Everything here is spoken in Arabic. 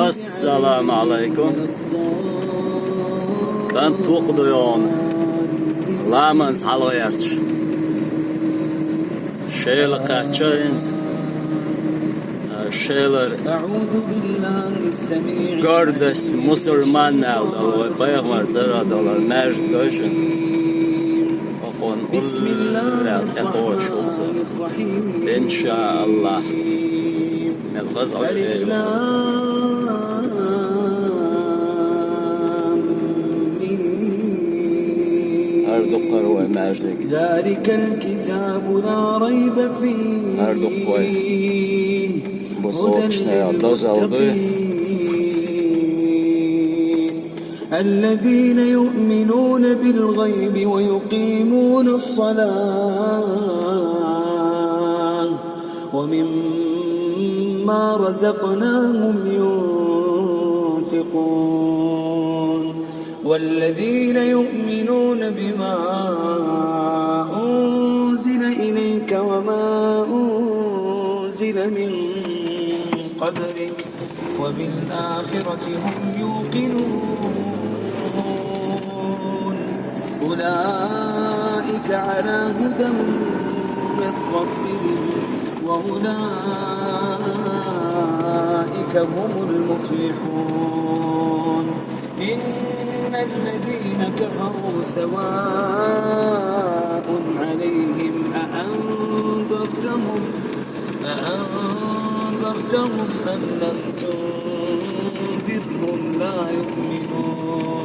Assalamu alaikum. Kan tuqdoyon. Lamans haloyarch. Shel qachins. Sheler gördest musulmanlar ve peygamber zaradolar majd göçün. Okun ulla taqoş olsa. İnşallah. Melgaz alayım. Ardukar ve majdik. Zalikel kitabu la raybe fih. Arduk ve بصوتنا تزودي الذين يؤمنون بالغيب ويقيمون الصلاة ومما رزقناهم ينفقون والذين يؤمنون بما أنزل إليك وما أنزل من قبلك وبالآخرة هم يوقنون أولئك على هدى من ربهم وأولئك هم المفلحون إن الذين كفروا سواء عليهم أأنذرتهم أم لم تنذرهم لا يؤمنون